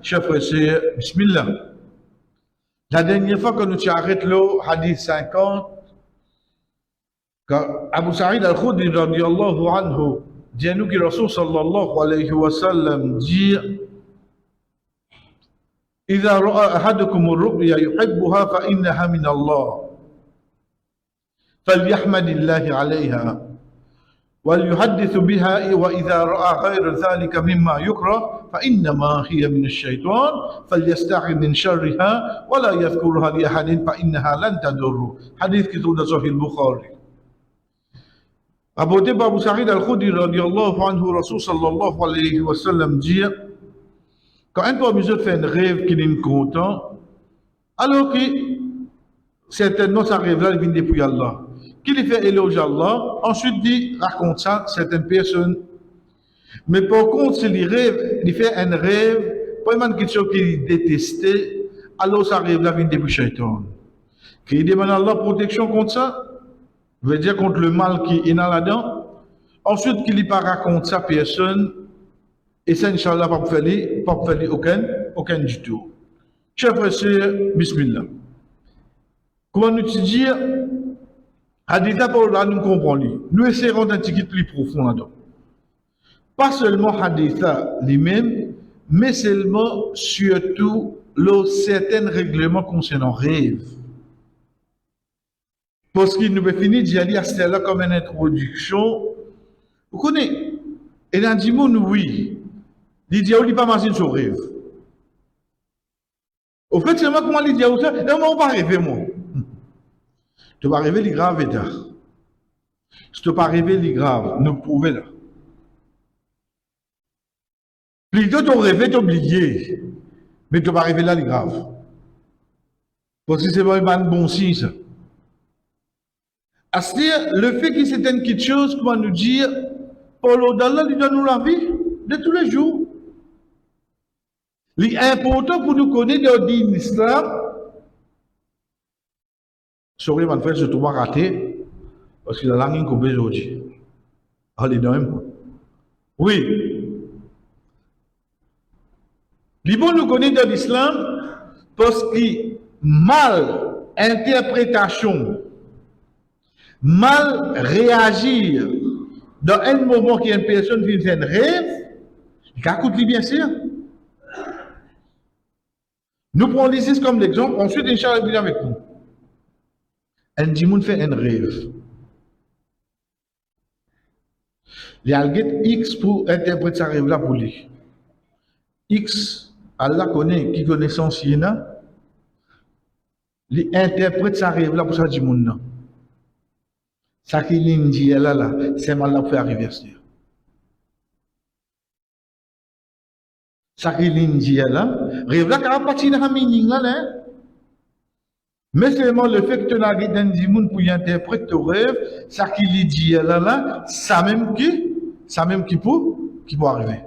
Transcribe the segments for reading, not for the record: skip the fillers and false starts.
chers frères et sœurs, Bismillah. La dernière fois que nous avons arrêté le hadith 50, quand Abu Sa'id al-Khudri radiyallahu anhu dit à nous que le Rasul sallallahu alayhi wa sallam dit إذا رأى أحدكم الرؤيا يحبها فإنها من الله فليحمد الله عليها وليحدث بها وإذا رأى غير ذلك مما يكره فإنما هي من الشيطان فليستعذ من شرها ولا يذكرها لأحد فإنها لن تضر. حديث كتب صحيح البخاري. Abu Sa'id al-Khudri radiyallahu anhu, Rasul sallallahu alayhi wa sallam dit quand un peu musulman fait un rêve qu'il est content, alors que certainement ça rêve là il vient depuis Allah. Qu'il fait éloge à Allah, ensuite dit raconte ça à certaines personnes. Mais par contre, s'il il fait un rêve, pas une quelque chose qu'il détestait, alors ça rêve là vient depuis Shaitan. Qu'il demande à Allah protection contre ça, veut dire contre le mal qui est là-dedans. Ensuite, qu'il n'y pas raconte ça à personne. Et ça, Inch'Allah, pas faire aucun du tout. Chers frères et sœurs, Bismillah. Comment nous dire, hadith là, nous comprenons. Nous essaierons d'un petit plus profond là-dedans. Pas seulement hadith lui-même, mais seulement, surtout, certains règlements concernant rêve. Parce qu'il nous finit d'y aller à cela comme une introduction. Vous connaissez, et dans le monde, oui. Il dit, il n'y a pas imaginer son rêve. Au fait, c'est moi comment il dit, on ne va pas rêver, moi. Tu vas rêver les graves, et si tu vas rêver les graves, nous pouvons là. Plutôt, tu rêves, tu oublié. Mais tu vas rêver là les graves. Parce que c'est vraiment un bon signe, ça. C'est-à-dire, le fait que c'est une petite chose, comment nous dire, Paul d'Allah lui donne nous la vie de tous les jours. L'important pour nous connaître dans l'islam, sorry, mon frère, je te vois raté, parce que la langue est coupée aujourd'hui. Allez, dans oui. L'important nous connaître dans l'islam, parce que mal interprétation, mal réagir dans un moment qu'il y a une personne qui fait un rêve, il écoute bien sûr. Nous prenons l'ISIS comme l'exemple, ensuite Inch'Allah vient avec nous. Un dimoun fait un rêve. Il y a X pour interpréter sa rêve là pour lui. X, Allah connaît, qui connaissance il y a, il interprète sa rêve là pour ça dimoun. Ça qui dit là, c'est mal là pour faire arriver. Ça qui dit là, rêve là, car pas de meaning là, mais seulement le fait que tu as un dimoun pour y interpréter ton rêve, ça qui dit là, ça même qui peut arriver.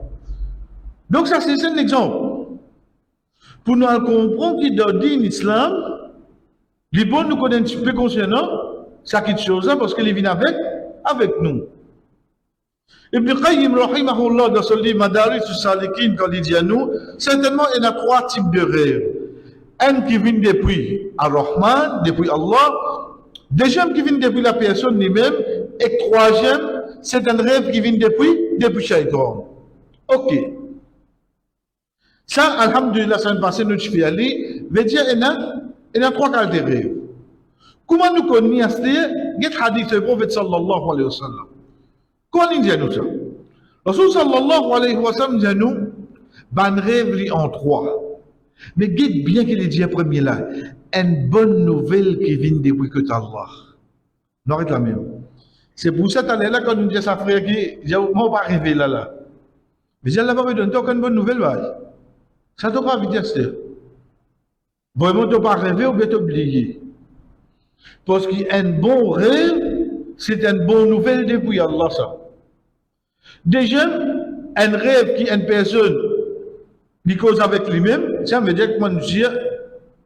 Donc ça c'est un exemple. Pour nous comprendre qu'il dans l'islam, les bons nous connaissent un petit peu concernant ça qui chose parce qu'il vient avec nous. Ibn Qayyim rahimahullah dans son livre Madaris as-Salikin quand il dit à nous, certainement il y a 3 types de rêves. Un qui vient depuis Ar-Rahman, depuis Allah, deuxième qui vient depuis la personne lui-même, et troisième, c'est un rêve qui vient depuis Shaitan. Ok. Ça, alhamdulillah, ça va passer notre fiali, veut dire il y a 3 cas de rêves. Comment nous connaissons ce hadith du prophète sallallahu alayhi wa sallam? Comment il dit à nous ça? Rasul sallallahu alayhi wa sallam dit à nous, ban rêve en 3. Mais guide bien qu'il dit à premier là, une bonne nouvelle qui vient depuis que Allah. Non, c'est la même. C'est pour ça que là, quand nous dit à sa frère qui dit, moi, pas rêver là. Mais Allah va me donner aucune bonne nouvelle, ça ne doit pas dire ça. Vraiment, tu ne pas rêver ou bien t'oublier. Parce qu'un bon rêve, c'est une bonne nouvelle depuis Allah. Ça. Déjà, un rêve qui est une personne qui cause avec lui-même, ça veut dire que moi,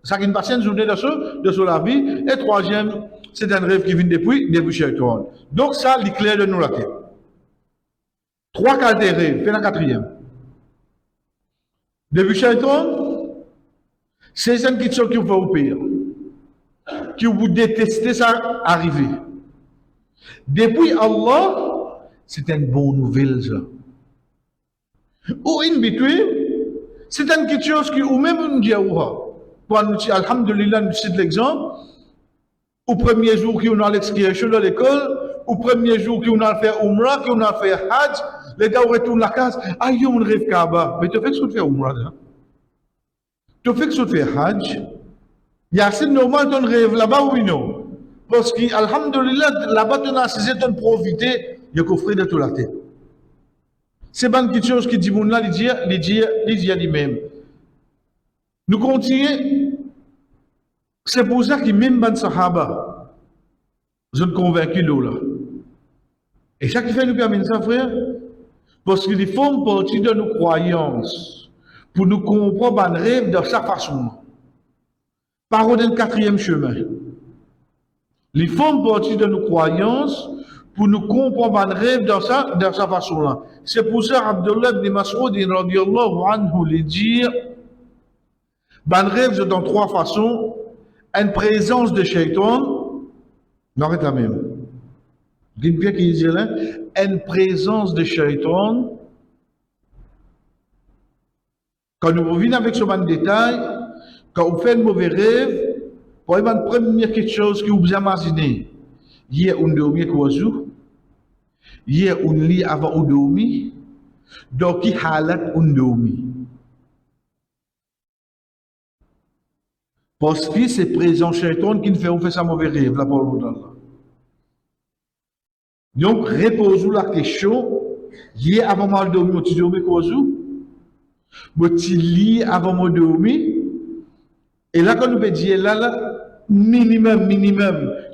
ça qui passe une journée de la vie. Et troisième, c'est un rêve qui vient depuis Shaitan. Donc ça, c'est clair de nous la tête. 3 cas de rêve, fais la 4e. Depuis Shaitan, c'est une question qui vous fait au pire, qui vous détestez ça arriver. Depuis Allah, c'est une bonne nouvelle, ça. Ou in between, c'est une quelque chose qui, ou même une diaoura. Pour nous dire, alhamdulillah, nous cite l'exemple, au premier jour qu'on a l'excursion de l'école, au premier jour qu'on a fait Umrah, qu'on a fait Hajj, les gars retournent la case, ah, yo, on rêve Kaaba. Mais tu fais que ça te fait Umrah, là. Tu fais que ça te fait Hajj. Il y a assez normal ton rêve là-bas, oui, non. Parce que, alhamdulillah, là-bas, tu as cessé de profiter, il y a coffre de toute la tête. C'est pas une quelque chose qui dit, mon là, il dit lui-même. Nous continuons. C'est pour ça que même les Sahaba, je suis convaincu là. Et ça qui fait nous permettre ça, frère, parce qu'ils font partie de nos croyances, pour nous comprendre un rêve de sa façon. Par le quatrième chemin. Ils font partie de nos croyances, pour nous comprendre un rêve de sa façon-là. C'est pour ça Abdullah ibn Mas'ud radiyallahu anhu lui dit, un rêve c'est dans trois façons. Une présence de Shaitan, on arrête la même. Une pierre qui dit là, une présence de Shaitan. Quand nous revenons avec ce bon détail, quand vous faites un mauvais rêve, pour une première quelque chose que vous imaginez, hier on dormait quoi jour, hier on lit avant on dormit, donc qui halat on dormit. Parce que c'est présent Shaitan qui nous fait ça mauvais rêve, la parole d'Allah. Donc, reposez-vous la question, hier avant de dormir, tu dormais quoi jour? Tu lis avant de dormir, et là, quand nous peut dire là, minimum,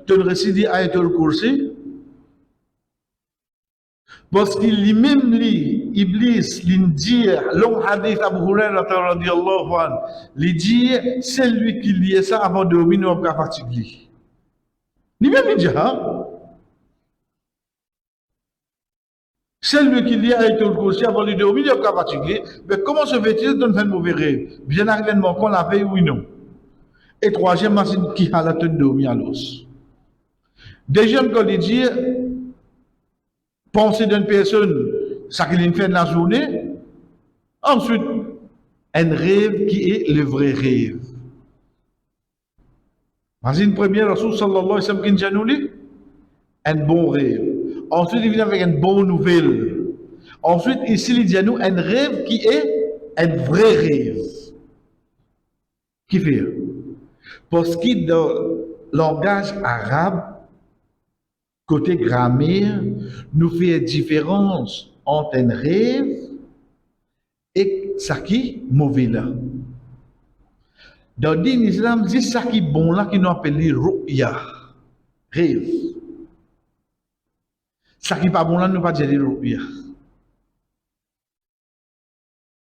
tu récites Ayatul Kursi, parce qu'il lit même lui, Iblis, dit, long hadith Abu Hurairah radiyallahu anhu, il dit, c'est lui qui lit ça avant de dormir, nous pas fatigué. Lui-même il dit, hein? C'est lui qui lit Ayatul Kursi avant de dormir, nous pas fatigué. Mais comment se fait-il de faire un mauvais rêve? Bien arrivement qu'on la veille, oui, non. Et troisième, c'est qui a la tête de dormir à l'os. Deuxième, quand il dit, penser d'une personne, ça qu'il fait de la journée. Ensuite, un rêve qui est le vrai rêve. Voici une première, Rasul sallallahu alayhi wa sallam, qui un bon rêve. Ensuite, il vient avec une bonne nouvelle. Ensuite, ici, il dit à nous un rêve qui est un vrai rêve. Qui fait? Parce que dans le langage arabe, côté grammaire, nous fait différence entre un rêve et ça qui est mauvais là. Dans l'islam, c'est ça qui est bon là, qui nous appelle ru'ya, rêve. Ça qui n'est pas bon là, nous pas dire ru'ya.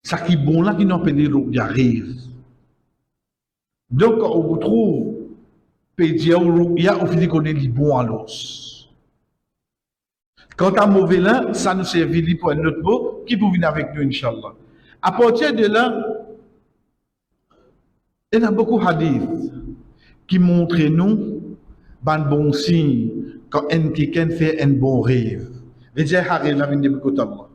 Ça qui est bon là, qui nous appelle ru'ya, rêve. Donc, quand on vous trouve, pédia ou ru'ya, on finit qu'on est bon à l'os. Quand à mauvais là, ça nous servit pour un autre mot qui peut venir avec nous, Inch'Allah. À partir de là, il y a beaucoup de hadiths qui montrent nous un bon signe quand quelqu'un fait un bon rêve. Les gens qui la vie de Allah.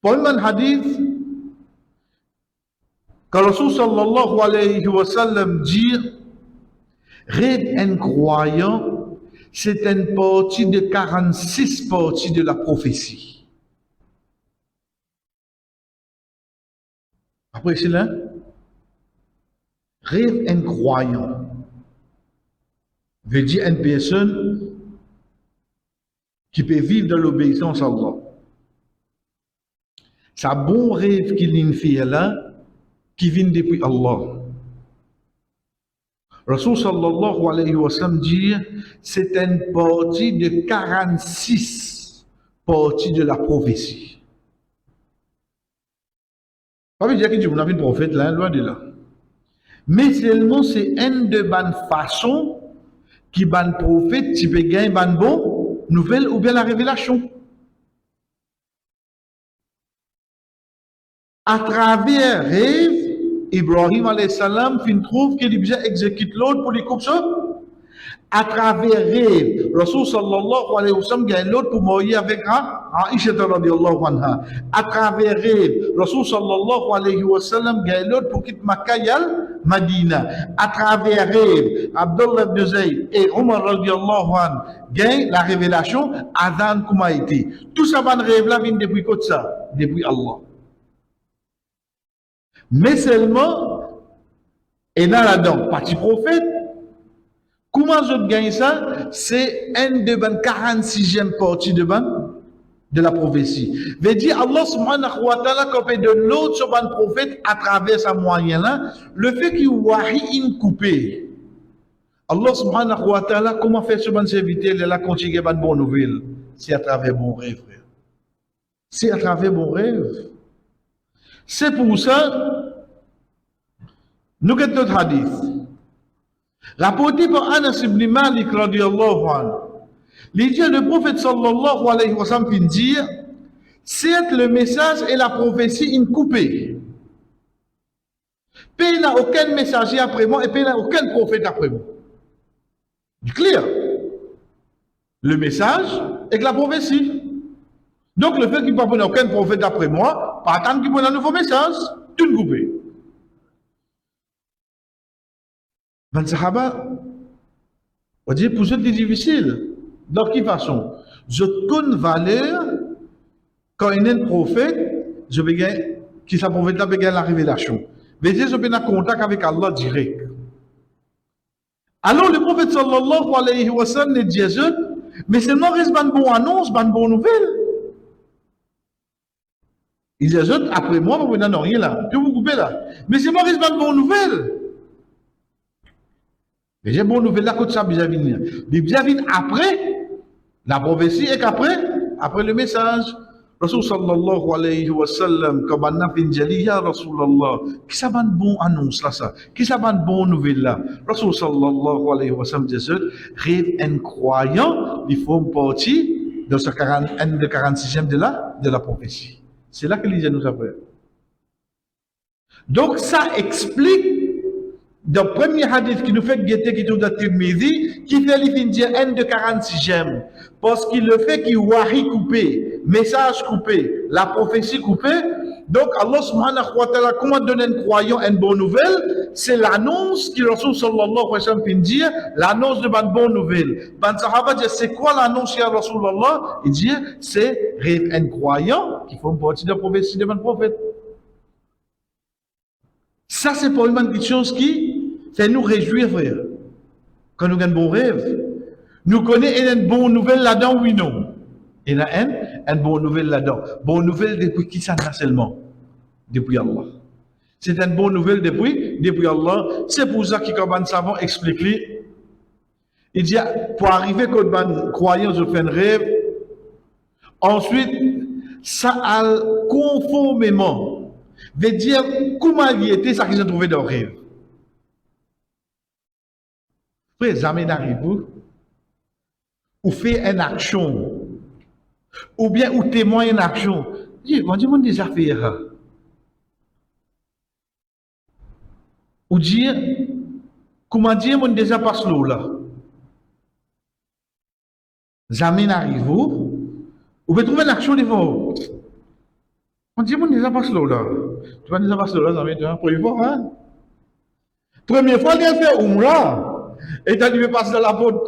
Pour un hadith, quand Rasul sallallahu alayhi wa sallam dit, rêve incroyant, c'est une partie de 46 parties de la prophétie. Après cela, rêve incroyant veut dire une personne qui peut vivre dans l'obéissance à Allah. C'est un bon rêve qu'il fait là, qui vient depuis Allah. Rasul sallallahu alayhi wa sallam dit, c'est une partie de 46 parties de la prophétie. Pas veut dire que vous avez un prophète là, loin de là. Mais seulement c'est une de bonnes façons qui ban prophète, tu peux gagner une bonne nouvelle ou bien la révélation. à travers rêve, Ibrahim alayhi salam fin trouve qu'il déjà exécute l'autre pour les couper ça. À travers rêve, Rasul sallallahu alayhi wa sallam gagne l'autre pour mourir avec Aïcha radiyallahu anha. À travers rêve, Rasul sallallahu alayhi wa sallam gagne l'autre pour quitter Makkah yal Madina. À travers rêve, Abdullah ibn Zayd et Omar radiyallahu anhu gagnent la révélation Adhan Kumaïti. Tout ça va rêve là vient depuis quoi ça? Depuis Allah. Mais seulement, et dans la dent, parti prophète, comment je gagne ça? C'est un de 46e partie de la prophétie. Veut dire Allah subhanahu wa ta'ala quand il donne l'autre sur un prophète à travers sa moyen là, le fait qu'il wahi in coupé. Allah subhanahu wa ta'ala comment faire sur un serviteur là continuer une bonne nouvelle? C'est à travers bon rêve, frère. C'est à travers bon rêve. C'est pour ça nous avons notre hadith. Rapporté par Anas ibn Malik radiyallahu anhu. L'idée le prophète sallallahu alayhi wa sallam vient dire, certes le message et la prophétie sont coupés. Il n'y a aucun messager après moi et il n'y a aucun prophète après moi. C'est clair. Le message et la prophétie. Donc le fait qu'il n'y ait pas aucun prophète après moi, pas attendre qu'il y ait un nouveau message, tout est coupé. Ben Sahaba, on dit pour eux c'est difficile. De quelle façon? Je connais valeur quand il y a un prophète, je vais gagner, qui sa prophète là, gagner la révélation. Mais je vais en contact avec Allah direct. Alors le prophète sallallahu alayhi wa sallam dit mais seulement reste une bonne annonce, une bonne nouvelle. Il dit après moi, vous n'en rien là, que vous coupez là. Mais c'est moi reste une bonne nouvelle. Mais j'ai bonne nouvelle là, quand ça bien venir. Bien venir après la prophétie et après le message. Rasul sallallahu alayhi wa sallam, comme on a dit, ya Rasulallah, qui ça va une bonne annonce là ça? Qui ça va une bonne nouvelle là? Rasul sallallahu alayhi wa sallam dit, rêve incroyant, il faut partie de ce 46e de la prophétie. C'est là que les gens nous apprennent. Donc ça explique le premier hadith qui nous fait guetter qui trouve dans Tirmidhi, qui fait les dire un de 46e, parce qu'il le fait qu'il wahi coupé, message coupé, la prophétie coupée. Donc Allah subhanahu wa ta'ala, comment donner un croyant une bonne nouvelle? C'est l'annonce qui Rasul sallallahu alayhi wa sallam fait dire, l'annonce de une bonne nouvelle. Ben Sahaba dit, c'est quoi l'annonce ya Rasulallah? Il dit, c'est un croyant qui fait partie de la prophétie de un prophète. Ça, c'est pour une petite chose qui fait nous réjouir, frère. Quand nous avons un bon rêve, nous connaissons une bonne nouvelle là-dedans, oui, non. Il y a une bonne nouvelle là-dedans. Bonne nouvelle depuis qui ça seulement? Depuis Allah. C'est une bonne nouvelle depuis Allah. C'est pour ça que comme un savant explique, il dit, pour arriver quand un croyant je fais un rêve, ensuite, ça a conformément veut dire comment il était ça qu'ils ont trouvé dans le rêve. Frère, jamais n'arrive ou fait une action ou bien ou témoigne une action. On dit mon déjà fait ou dire comment dire mon déjà passe l'eau là. Jamais n'arrive ou peut trouver une action devant. On dit mon déjà passe l'eau là. Tu vas déjà passer là, jamais première fois, hein? Première fois, il a fait Umrah. Et tu as dû passer dans la porte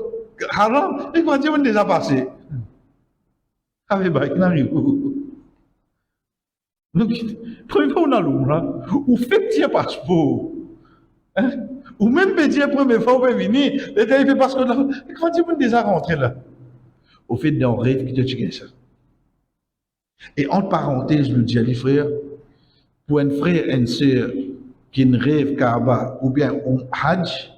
haram. Et quand tu as déjà passé. Avec bah, il n'arrive pas. Donc, première fois, on a l'Umrah. Ou fait petit passeport. Hein? Ou même petit première fois, on peut venir. Et tu as fait passeport là. Et quand tu as déjà rentré là. Au fait d'un rêve qui te tue ça. Et entre parenthèses, je le dis à les frères, pour un frère et une sœur qui ne rêve Kaaba ou bien un Hajj,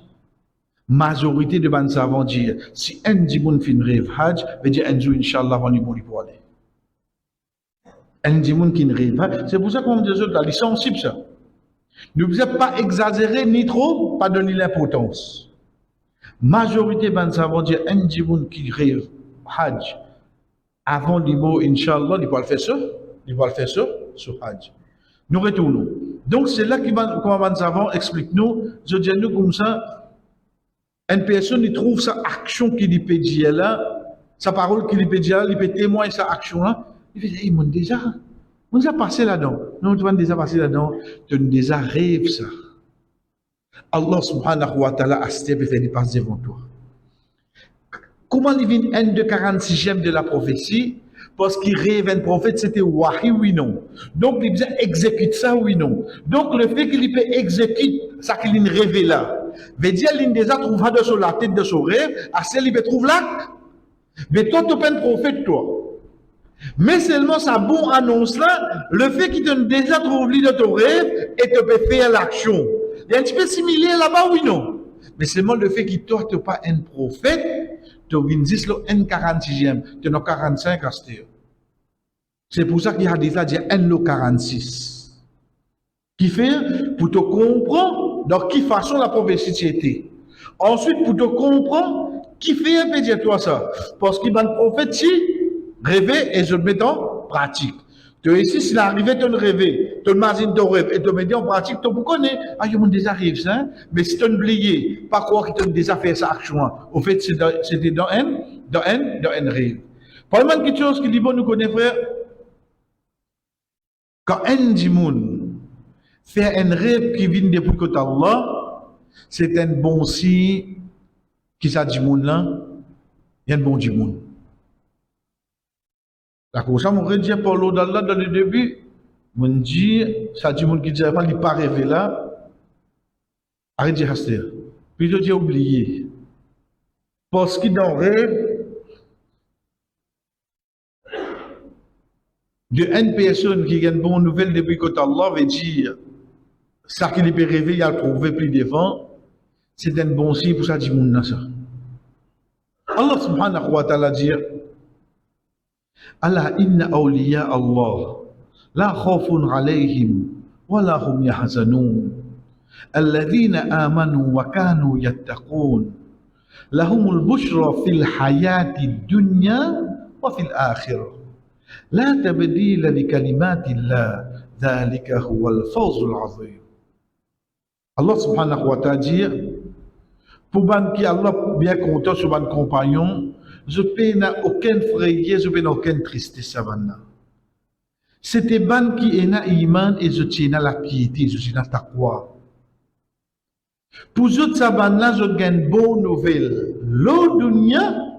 majorité de ban savants dire si un dit mon fin rêve Hajj, veut dire un jour Inch'Allah on y bon pour aller. Un dit mon qui ne rêve Hajj, c'est pour ça qu'on dit là, c'est sensible ça. Ne vous êtes pas exagéré ni trop, pas donner l'importance. Majorité ban savants dire un dit mon qui rêve Hajj, avant le mot Inch'Allah, il va le faire ça, sur Hajj. Nous retournons. Donc c'est là comment van savant explique nous, je dis nous comme ça, une personne il trouve sa action qui lui peut dire là, sa parole qui lui peut dire là, il peut témoigner sa action là, il fait ils m'ont déjà passé là-dedans. Non, tu vas déjà passé là-dedans, tu as déjà rêvé ça. Allah subhanahu wa ta'ala a fait des passes devant toi. Comment il vient un de 46e de la prophétie? Parce qu'il rêve un prophète, c'était wahi, oui, non. Donc, il exécute ça, oui, non. Donc, le fait qu'il peut exécuter ça qu'il rêve là, veut dire qu'il déjà trouvé sur la tête de son rêve, à celle il peut trouver là. Mais toi, tu es un prophète, toi. Mais seulement sa bon annonce là, le fait qu'il te déjà trouvé de ton rêve et te peut faire l'action. Il y a un petit peu similaire là-bas, oui, non. Mais seulement le fait que toi, tu n'es pas un prophète, tu viens dire un 46e, tu es 45 à c'est pour ça qu'il y a dit là, un 46. Qui fait pour te comprendre dans quelle façon la prophétie était. Ensuite, pour te comprendre, qui fait un peu dire toi ça. Parce qu'il y a une prophétie, rêver et je le mets en pratique. Tu ici, s'il arrive, tu rêver, tu imagines ton rêve et tu le mets en pratique, tu connais. Ah, il y a déjà rêvé ça, mais si tu as oublié, pas quoi que tu as déjà fait ça action. Au fait, c'était dans un rêve. Parlement quelque chose qui dit bon, nous connaissons, frère. Quand un dimoun fait un rêve qui vient depuis côté Allah, c'est un bon signe qui ça dimoun là, il y a un bon dimoun. D'accord, ça m'aurait dit pour l'eau d'Allah dans le début, on dit, ça dimoun qui dit, il n'est pas rêvé là, arrête de rester. Puis je dis oublié. Parce qu'il dans rêve, de une personne qui a une bonne nouvelle depuis que Allah veut dire ça qu'il peut rêver, il a trouvé plus devant, c'est un bon signe pour ça dit moun ça. Allah subhanahu wa ta'ala dit Ala inna awliya Allah la khawfun alayhim wa la hum yahzanun alladhina amanu wa kanu yattaqun lahumul bushra fil hayati dunya wa fil akhirah لا تبديل لكلمات الله ذلك هو الفوز العظيم Allah subhanahu wa ta'ala dit pour ban qui Allah bien content sur ban compagnon je n'ai aucun frayeur je n'ai aucune tristesse savana c'était ban qui est na iman et je tiens la piété je tiens la taqwa pour je saban là je gagne bonne nouvelle le dunya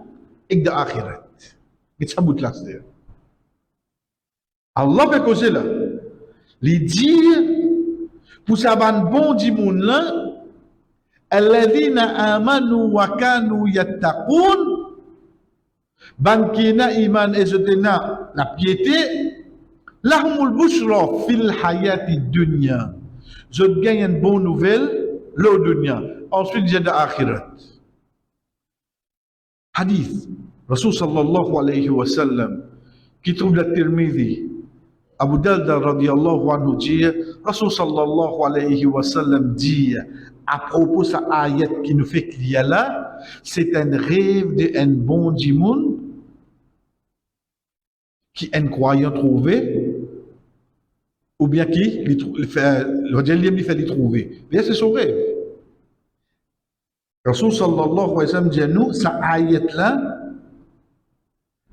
et de akhirat et ça bout là c'est Allah fait causer là. Il dit, pour ça, bon dimoun là, alladhina amanu wa kanu yattaqun, ban kina iman et jetena la piété, lahumul bushra fil hayati dunya. Je gagne une bonne nouvelle, le dunya. Ensuite, j'ai de akhirat. Hadith, Rasul sallallahu alayhi wa sallam, qui trouve la Tirmidhi, Abu Darda radiallahu anhu dit, Rasul sallallahu alayhi wa sallam dit, à propos de cette ayat qui nous fait qu'il y a là, c'est un rêve d'un bon djimoun qui est un croyant trouvé, ou bien qui le fait le trouver. Bien, c'est son rêve. Rasul sallallahu alayhi wa sallam dit, nous, cette ayat là,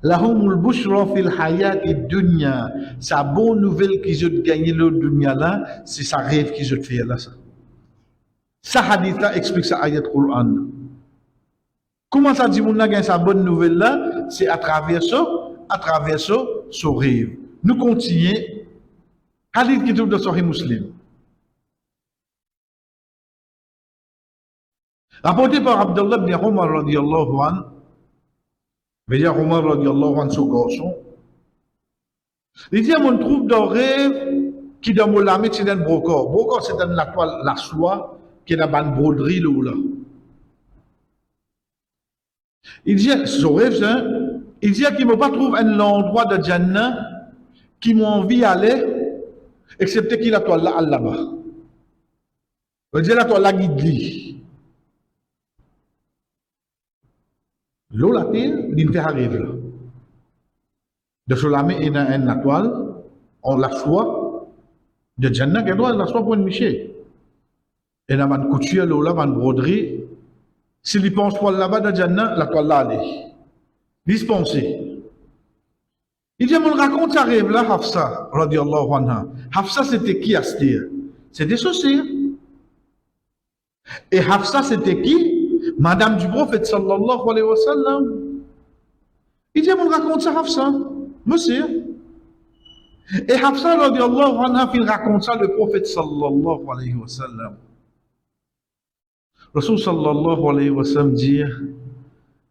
lahumul bushra fil hayati dunya. Sa bonne nouvelle qu'ils ont gagné le dunya là, c'est sa rêve qu'ils ont fait là ça. Sa hadith là explique sa ayat Qur'an. Comment ça dit mon gagne sa bonne nouvelle là, c'est à travers ce rêve. Nous continuons hadith qui trouve dans Sahih Muslim. Rapporté par Abdullah ibn Umar radiyallahu anhu. Mais il y a Omar radiallahu anhu ce garçon. Il dit, on trouve dans le rêve qui dans mon lame, c'est un brocor. Brocor, c'est la toile, la soie, qui est dans une broderie là. Il dit, ce rêve, il dit qu'il ne m'a pas trouvé un endroit de Jannah qui m'a envie d'aller, excepté qu'il a la toile là-bas. Il dit, la toile là guide. L'eau la terre, il fait arriver là. De ce lame, il y a une toile, on la soie, De Jannah, qu'elle doit la soit pour une miché. Et là, une couture, là, une broderie. S'il y pense pour là-bas de Jannah, la toile là, allez. Dispensé. Il dit, on raconte ça rêve là, Hafsa, radiallahu anha. Hafsa, c'était qui à ce dire? C'était Saucir. Et Hafsa, c'était qui? Madame du prophète, sallallahu alayhi wa sallam. Il dit, on raconte ça, Hafsa. Monsieur. Et Hafsa, radiallahu anha, il raconte ça, le prophète, sallallahu alayhi wa sallam. Rasul, sallallahu alayhi wa sallam, dit,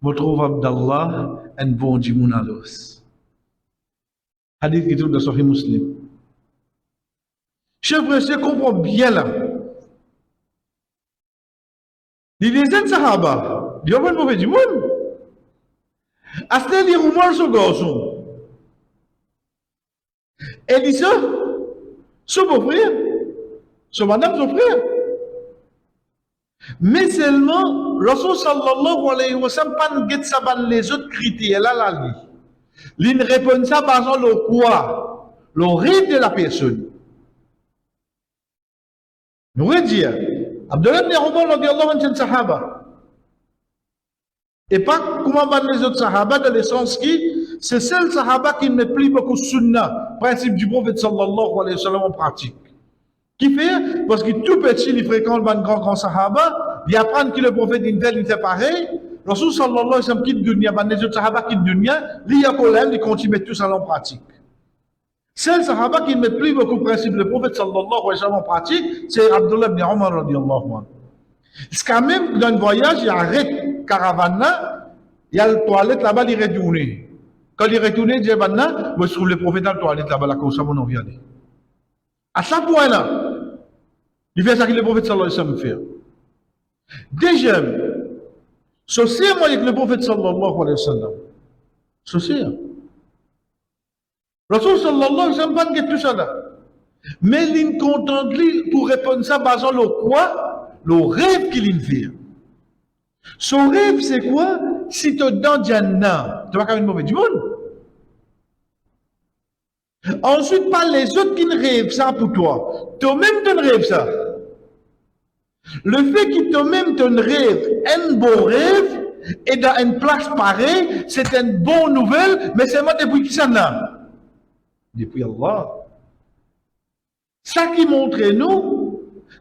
je trouve Abdallah un bon djimounalos. Hadith qui trouve dans Sahih Muslim. Chef frère, comprend bien là. Les dizaines sahaba, ils ont un mauvais du monde. À ce moment-là, ils rumeurs sur garçon. Et dit ça, son beau-frère, son madame, son frère. Mais seulement, Rasul sallallahu alayhi wa sallam, pas de guette ça les autres critères là, la vie. Il ne répond ça par le quoi, le rêve de la personne. Nous voulons dire, Abdullah ibn Umar radiallahu anhu c'est sahaba. Et pas comment van les autres sahaba dans le sens qui, c'est seul sahaba qui ne plie beaucoup sunnah, principe du prophète sallallahu alayhi wa sallam en pratique. Qui fait, parce que tout petit, il fréquente un grand sahaba, il apprend que le prophète il fait pareil. Rasul sallallahu alayhi wa sallam quitte dunya, les autres sahaba quittent dunya, il y a problème, ils continuent tout ça en pratique. Seul sahaba qui ne met plus beaucoup de principes, le prophète sallallahu alayhi wa sallam en pratique, c'est Abdullah ibn Umar radiallahu anhu. Parce qu'à même dans le voyage, il arrête caravane là, il y a le toilette là-bas, il retourne. Quand il retourne, il dit, maintenant, je trouve le prophète dans le toilette là-bas, là, comme ça, mon envie aller. À ce point-là, il fait ça que le prophète sallallahu alayhi wa sallam fait. Deuxième, c'est moi avec le prophète sallallahu alayhi wa sallam. C'est Rasul sallallahu alayhi wa sallam, pas de tout ça là. Mais il contemple pour répondre ça, basant le quoi? Le rêve qu'il fait. Son rêve, c'est quoi? Si tu es dans Jannah, tu vas quand même mauvais du monde. Ensuite, pas les autres qui ne rêvent ça pour toi. Toi-même, tu ne rêves ça. Le fait que toi-même, tu ne rêves un bon rêve, et dans une place pareille, c'est une bonne nouvelle, mais c'est moi depuis qui ça n'a? Depuis Allah. Ça qui montre nous,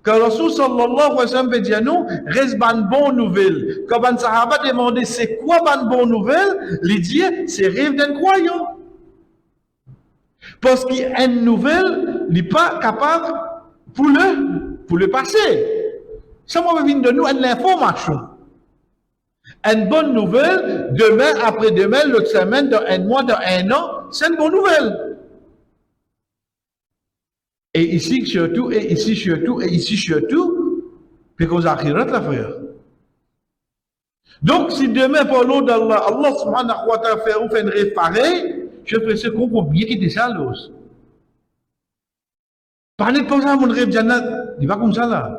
que Rasul sallallahu alayhi wa sallam veut dire nous, reste une bonne nouvelle. Quand un sahaba demandait c'est quoi une bonne nouvelle, il dit c'est rêve d'un croyant. Parce qu'une nouvelle n'est pas capable pour le passé. Ça m'a vient de nous une information. Une bonne nouvelle, demain, après-demain, l'autre semaine, dans un mois, dans un an, c'est une bonne nouvelle. Et ici surtout, et ici surtout, et ici surtout, puis qu'aux akhirat la frère. Donc, si demain, par l'eau d'Allah, Allah subhanahu wa ta'ala fait une rêve pareil, je ferai qu'on peut bien quitter ça, l'os. Parler comme ça, mon rêve Jannat, il va comme ça là.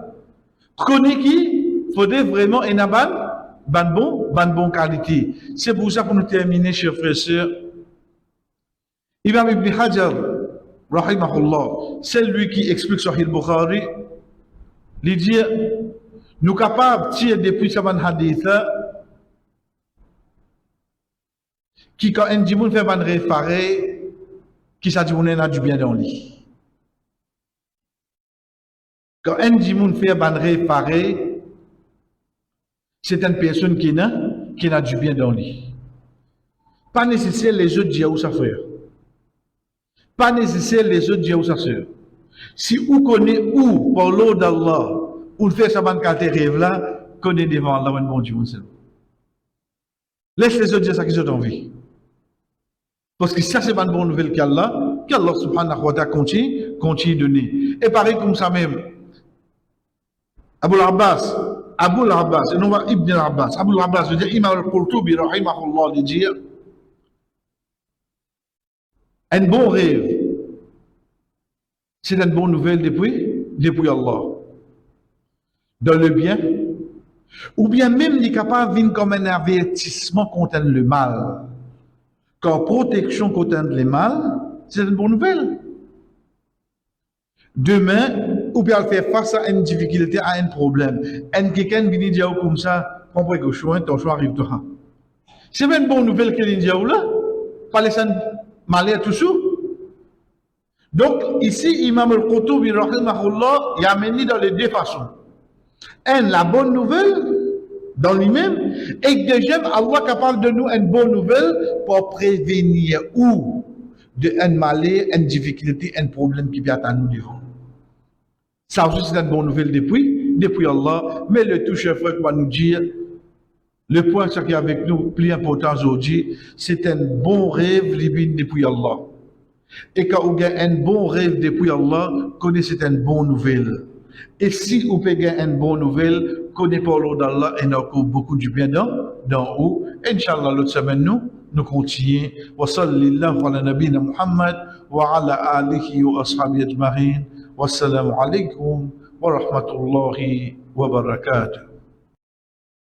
Connais qui, faudrait vraiment une bonne qualité. C'est pour ça que nous terminons, chers frères et sœurs. Imam Ibn Hajar, rahimahullah, c'est lui qui explique Sahih Bukhari, il dit, nous capables de tirer depuis ce hadith qui, quand un djimoun fait un rêve pareil, qui ça dit, on a du bien dans lui. Quand un djimoun fait un rêve pareil, c'est une personne qui n'a du bien dans lui. Pas nécessaire les autres dire où ça frère. Pas nécessaire les autres dire où ça sœur. Si vous connaissez où, par l'eau d'Allah, où fait ça ban rêve là, connaissez devant Allah un bon Dieu. Laisse les autres dire ça qu'ils ont envie. Parce que ça c'est une bonne nouvelle qu'Allah subhanahu wa ta'ala continue de donner. Et pareil comme ça même, Abu al-Abbas, et non pas Ibn al-Abbas, Abu al-Abbas veut dire Imam al-Qurtubi, rahimahullah, il dit, un bon rêve, c'est une bonne nouvelle depuis Allah. Dans le bien, ou bien même il est capable de venir comme un avertissement contre le mal. Quand protection contre le mal, c'est une bonne nouvelle. Demain, ou bien faire face à une difficulté, à un problème. Un quelqu'un qui dit comme ça, prends précaution, ton choix arrive toi. C'est une bonne nouvelle qu'il dit là. Pas les malais toujours. Donc, ici, Imam al-Qurtubi, rahimahullah, il a mené dans les deux façons. Un, la bonne nouvelle, dans lui-même, et deuxième, Allah est capable de nous une bonne nouvelle pour prévenir ou de un malheur, une difficulté, un problème qui vient à nous devant. Ça aussi, c'est une bonne nouvelle depuis Allah. Mais le tout chef va nous dire, le point qui est avec nous, plus important aujourd'hui, c'est un bon rêve libine depuis Allah. Et quand vous avez un bon rêve depuis Allah, connaissez une bonne nouvelle. Et si vous avez une bonne nouvelle, connaissez par l'eau d'Allah et nous avons beaucoup du bien dans haut. Inch'Allah, l'autre semaine, nous continuons. Wa sallallahu ala nabina Muhammad wa ala alihi wa ashabi ajma'in. Wassalamu alaikum wa rahmatullahi wa barakatuh.